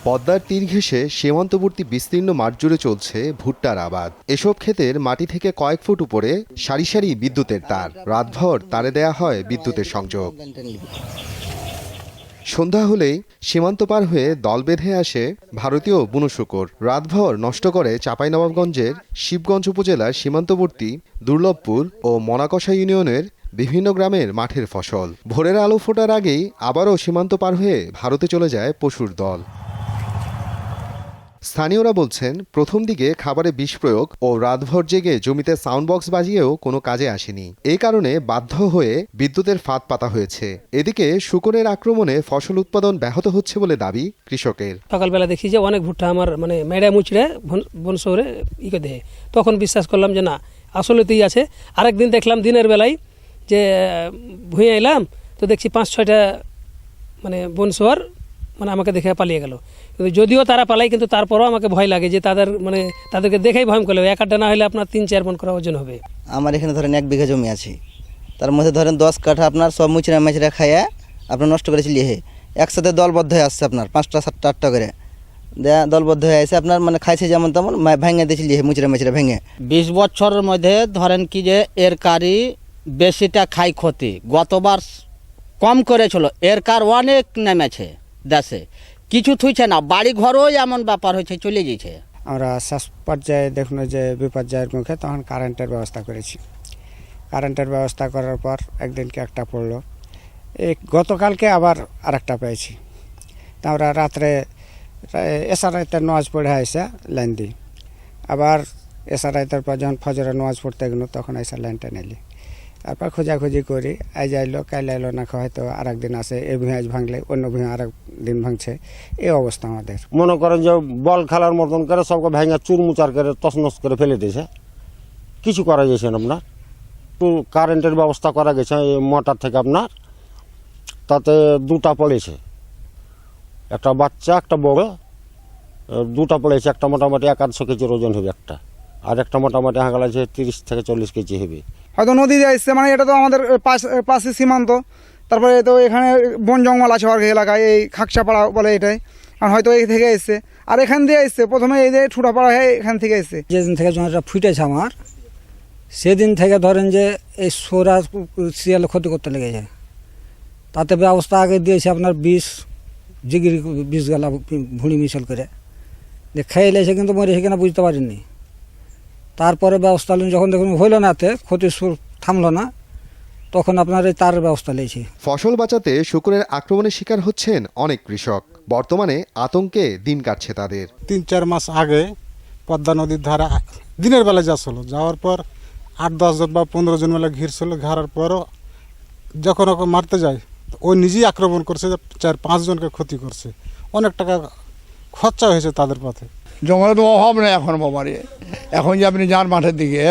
পদ্মার তীর ঘেঁষে সীমান্তবর্তী বিস্তীর্ণ মাঠ জুড়ে চলছে ভুট্টার আবাদ। এসব ক্ষেতের মাটি থেকে কয়েক ফুট উপরে সারি সারি বিদ্যুতের তার। রাতভর তারে দেয়া হয় বিদ্যুতের সংযোগ। সন্ধ্যা হলেই সীমান্ত পার হয়ে দল বেঁধে আসে ভারতীয় বুনো শূকর। রাতভর নষ্ট করে চাঁপাইনবাবগঞ্জের শিবগঞ্জ উপজেলার সীমান্তবর্তী দুর্লভপুর ও মনাকষা ইউনিয়নের বিভিন্ন গ্রামের মাঠের ফসল। ভোরের আলো ফোটার আগেই আবারও সীমান্ত পার হয়ে ভারতে চলে যায় পশুর দল। স্থানীয়রা বলছেন, প্রথম দিকে খাবারে বিষ প্রয়োগ ও রাতভর জেগে জমিতে সাউন্ড বক্স বাজিয়েও কোনো কাজে আসেনি। এই কারণে বাধ্য হয়ে বিদ্যুতের ফাঁদ পাতা হয়েছে। এদিকে শূকরের আক্রমণে ফসল উৎপাদন ব্যাহত হচ্ছে বলে দাবি কৃষকের। সকালবেলা দেখি যে অনেক ভুট্টা আমার মেড়া মুচড়ে বন শহরে ইকে দেয়, তখন বিশ্বাস করলাম যে না আসলেতেই আছে। আরেকদিন দেখলাম দিনের বেলায় যে ভুঁয়ে এলাম, তো দেখছি 5-6টা বন শহর আমাকে দেখে পালিয়ে গেল। কিন্তু যদিও তারা পালায়, কিন্তু তারপরও আমাকে ভয় লাগে যে তাদেরকে দেখেই ভয় করলে এক আড্ডা না হলে আপনার 3-4 মণ করা ওজন হবে। আমার এখানে ধরেন 1 বিঘা জমি আছে, তার মধ্যে ধরেন 10 কাঠা আপনার সব মুচড়া খাইয়া আপনার নষ্ট করেছিল। একসাথে দলবদ্ধ হয়ে আসছে আপনার 5টা 7টা 8টা করে দলবদ্ধ হয়ে আছে আপনার খাইছে যেমন তেমন ভেঙে দিয়েছিল মুচড়া ভেঙে। 20 বছরের মধ্যে ধরেন কি যে এর কারি বেশিটা খাই ক্ষতি। গতবার কম করেছিল, এর কার অনেক নেমেছে দেশে, কিছু থুইছে না, বাড়ি ঘরও এমন ব্যাপার হয়েছে, চলে গেছে। আমরা শেষ পর্যায়ে দেখুন যে বিপর্যয়ের মুখে তখন কারেন্টের ব্যবস্থা করেছি। কারেন্টের ব্যবস্থা করার পর একদিনকে একটা পড়লো, এই গতকালকে আবার আরেকটা পেয়েছি। তা আমরা রাত্রে এসআরআইতে নামাজ পড়ে এসে লাইন দিই, আবার এসআরআইতের পর যখন ফজরের নামাজ পড়তে গেল তখন এসে লাইনটা নিলি। তারপর খোঁজাখুঁজি করি, আজ আইলো কাল আইলো না, হয়তো আর একদিন আসে, এই ভূঁয়ে আজ ভাঙলে অন্য ভূঁয়ে আর একদিন ভাঙছে, এই অবস্থা আমাদের। মনে করেন যে বল খেলার মতন করে সবকে ভেঙে চুরমুচার করে তছনছ করে ফেলে দিয়েছে, কিছু করা গেছে না আপনার। তো কারেন্টের ব্যবস্থা করা গেছে এই মোটর থেকে আপনার, তাতে 2টা পড়েছে, একটা বাচ্চা একটা বড়, 2টা পড়েছে। একটা মোটামুটি 150 কেজির ওজন হবে একটা, আর একটা মোটামুটি হাঁকালাছে 30 থেকে 40 কেজি হবে। হয়তো নদী দিয়ে এসছে, এটা তো আমাদের পাশে সীমান্ত। তারপরে তো এখানে বন জঙ্গল আছে অর্ঘ এলাকায়, এই খাকসাপাড়া বলে এটাই, আর হয়তো এই থেকে এসছে, আর এখান দিয়ে এসছে প্রথমে এই যে ঠুটাপাড়া হয়ে এখান থেকে এসছে। যেদিন থেকে জমিটা ফুটেছে আমার, সেদিন থেকে ধরেন যে এই সোরা শিয়ালে ক্ষতি করতে লেগেছে। তাতে ব্যবস্থা আগে দিয়েছে আপনার 20 জিগিরি 20 গালা ভুঁড়ি মিশল করে যে খেয়ে এলেছে, কিন্তু মরেছে কিনা বুঝতে পারিনি। তারপরে ব্যবস্থা যখন দেখুন হইল না, ক্ষতির সুর থামলো না, তখন আপনার এই তারের ব্যবস্থা নিয়েছি। ফসল বাঁচাতে শূকরের আক্রমণের শিকার হচ্ছেন অনেক কৃষক। বর্তমানে আতঙ্কে দিন কাটছে তাদের। 3-4 মাস আগে পদ্মা নদীর ধারা দিনের বেলা যাওয়ার পর 8-10 জন বা 15 জন মেলা ঘিরছিল। ঘেরার পরও যখন ওকে মারতে যায় ও নিজেই আক্রমণ করছে, 4-5 জনকে ক্ষতি করছে, অনেক টাকা খরচা হয়েছে তাদের পথে। জঙ্গলে তো অভাব নেই এখন বাবা রে। এখন যে আপনি যান মাঠের দিকে,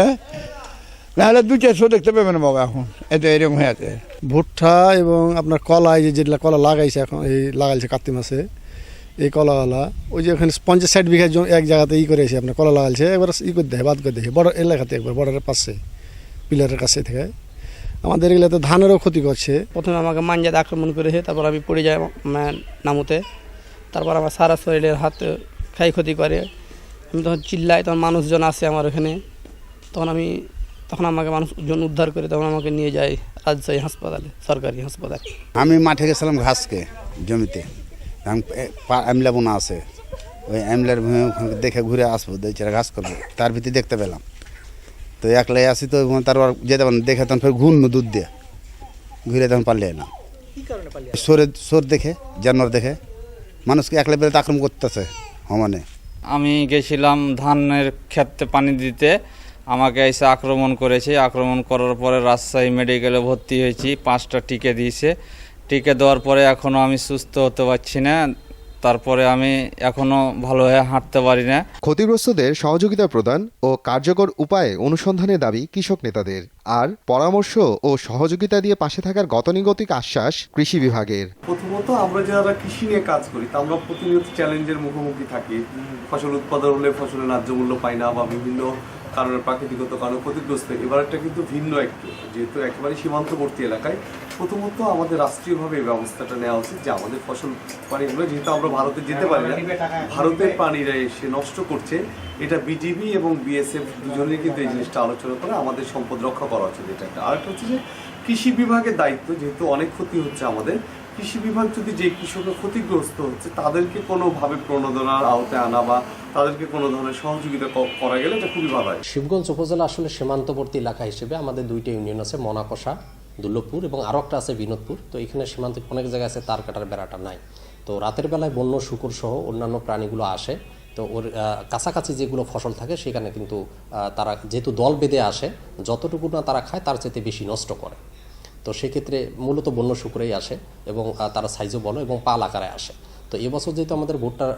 নাহলে 2-400 দেখতে পাবেন বাবা। এখন এতে এরকম হয়ে আছে। ভুট্টা এবং আপনার কলা, এই যেগুলা কলা লাগাইছে এখন, এই লাগাইছে কার্তিক মাসে, এই কলাওয়ালা ওই যে ওখানে 50-60 বিঘা এক জায়গাতে করেছে আপনার কলা লাগাইছে, এবার করে দেখে বাদ করে দেখে বড় এলাকাতে, একবার বর্ডারের পাশে পিলারের কাছে থেকে। আমাদের এগুলোতে ধানেরও ক্ষতি করছে। প্রথমে আমাকে মাঞ্জাতে আক্রমণ করেছে, তারপর আমি পড়ে যাই নামুতে, তারপর আমার সারা শরীরের হাত খাই ক্ষতি করে। আমি তখন চিল্লাই, তখন মানুষজন আসে আমার ওখানে, তখন আমাকে মানুষজন উদ্ধার করে তখন আমাকে নিয়ে যায় রাজশাহী হাসপাতালে, সরকারি হাসপাতাল। আমি মাঠে গেছিলাম ঘাসকে জমিতে, আমলা বোনা আছে, ওই আমলার দেখে ঘুরে আসবো, ঘাস করবো, তার ভিতরে দেখতে পেলাম। তো একলাই আসি, তো তারপর যেতে পারেন দেখে তখন ফের ঘুরন দুধ দিয়ে ঘুরে তখন পালিয়ে এলাম। সোর দেখে, জানোয়ার দেখে মানুষকে একলাই বেরোতে আক্রমণ করতেছে সমানে। আমি গেছিলাম ধানের ক্ষেতে পানি দিতে, আমাকে এসে আক্রমণ করেছে। আক্রমণ করার পরে রাজশাহী মেডিকেলে ভর্তি হয়েছি, 5টা টিকে দিয়েছে। টিকে দেওয়ার পরে এখনও আমি সুস্থ হতে পারছি না, তারপরে আমি এখনও ভালো হয়ে হাঁটতে পারি না। ক্ষতিগ্রস্তদের সহযোগিতা প্রদান ও কার্যকর উপায়ে অনুসন্ধানের দাবি কৃষক নেতাদের, আর পরামর্শ ও সহযোগিতা দিয়ে পাশে থাকার গতানুগতিক আশ্বাস কৃষি বিভাগের। প্রথমত আমরা যারা কৃষি নিয়ে কাজ করি, তা আমরা প্রতিনিয়ত চ্যালেঞ্জের মুখোমুখি থাকি। ফসল উৎপাদন হলে ফসলের ন্যায্য মূল্য পাই না, বা বিভিন্ন কারণে প্রাকৃতিকগত কারণে ক্ষতিগ্রস্ত। এবারটা কিন্তু ভিন্ন একটু, যেহেতু একেবারে সীমান্তবর্তী এলাকায়। প্রথমত আমাদের রাষ্ট্রীয়ভাবে এই ব্যবস্থাটা নেওয়া উচিত যে আমাদের ফসল পানিগুলো, যেহেতু আমরা ভারতে যেতে পারি না, ভারতের পানিরা এসে নষ্ট করছে, এটা বিজিবি এবং বিএসএফ দুজনেই কিন্তু এই জিনিসটা আলোচনা করে আমাদের সম্পদ রক্ষা করা উচিত। এটা একটা। আরেকটা হচ্ছে যে কৃষি বিভাগের দায়িত্ব, যেহেতু অনেক ক্ষতি হচ্ছে আমাদের, কৃষি বিভাগ যদি যে কৃষকের ক্ষতিগ্রস্ত হচ্ছে তাদেরকে কোনোভাবে প্রণোদনার আওতায় আনা বা তাদেরকে কোনো ধরনের সহযোগিতা করা গেলে এটা খুবই ভালো হয়। শিবগঞ্জ উপজেলা আসলে সীমান্তবর্তী এলাকা হিসেবে আমাদের দুইটা ইউনিয়ন আছে, মনাকষা, দুর্লভপুর এবং আরও একটা আছে বিনোদপুর। তো এখানে সীমান্ত অনেক জায়গায় আছে তার কাটার বেড়াটা নাই। তো রাতের বেলায় বন্য শুকুর সহ অন্যান্য প্রাণীগুলো আসে। তো ওর কাছাকাছি যেগুলো ফসল থাকে সেখানে কিন্তু তারা যেহেতু দল বেঁধে আসে, যতটুকু না তারা খায় তার চেয়ে বেশি নষ্ট করে। তো সেক্ষেত্রে মূলত বন্য শুকুরেই আসে এবং তারা সাইজও বলো এবং পাল আকারে আসে। তো এবছর যেহেতু আমাদের ভুট্টার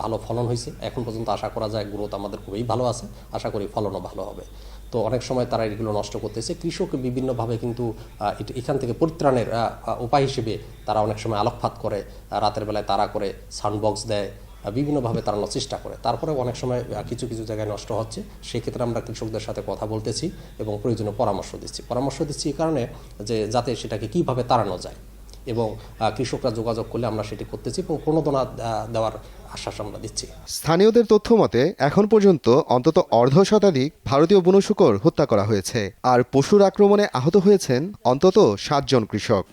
ভালো ফলন হয়েছে, এখন পর্যন্ত আশা করা যায় গ্রোথ আমাদের খুবই ভালো আছে, আশা করি ফলনও ভালো হবে। তো অনেক সময় তারা এগুলো নষ্ট করতেছে। কৃষক বিভিন্নভাবে কিন্তু এখান থেকে পরিত্রাণের উপায় হিসেবে তারা অনেক সময় আলোকপাত করে, রাতের বেলায় তারা করে সাউন্ডবক্স দেয়, বিভিন্নভাবে তাড়ানোর চেষ্টা করে। তারপরে অনেক সময় কিছু কিছু জায়গায় নষ্ট হচ্ছে। সেক্ষেত্রে আমরা কৃষকদের সাথে কথা বলতেছি এবং প্রয়োজনীয় পরামর্শ দিচ্ছি এই কারণে যে যাতে সেটাকে কিভাবে তাড়ানো যায়, এবং কৃষকরা যোগাযোগ করলে আমরা সেটি করতেছি এবং প্রণোদনা দেওয়ার আশ্বাস আমরা দিচ্ছি। স্থানীয়দের তথ্য মতে এখন পর্যন্ত অন্তত অর্ধ শতাধিক ভারতীয় বুনো শূকর হত্যা করা হয়েছে, আর পশুর আক্রমণে আহত হয়েছেন অন্তত 7 জন কৃষক।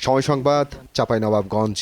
সময় সংবাদ, চাঁপাইনবাবগঞ্জ।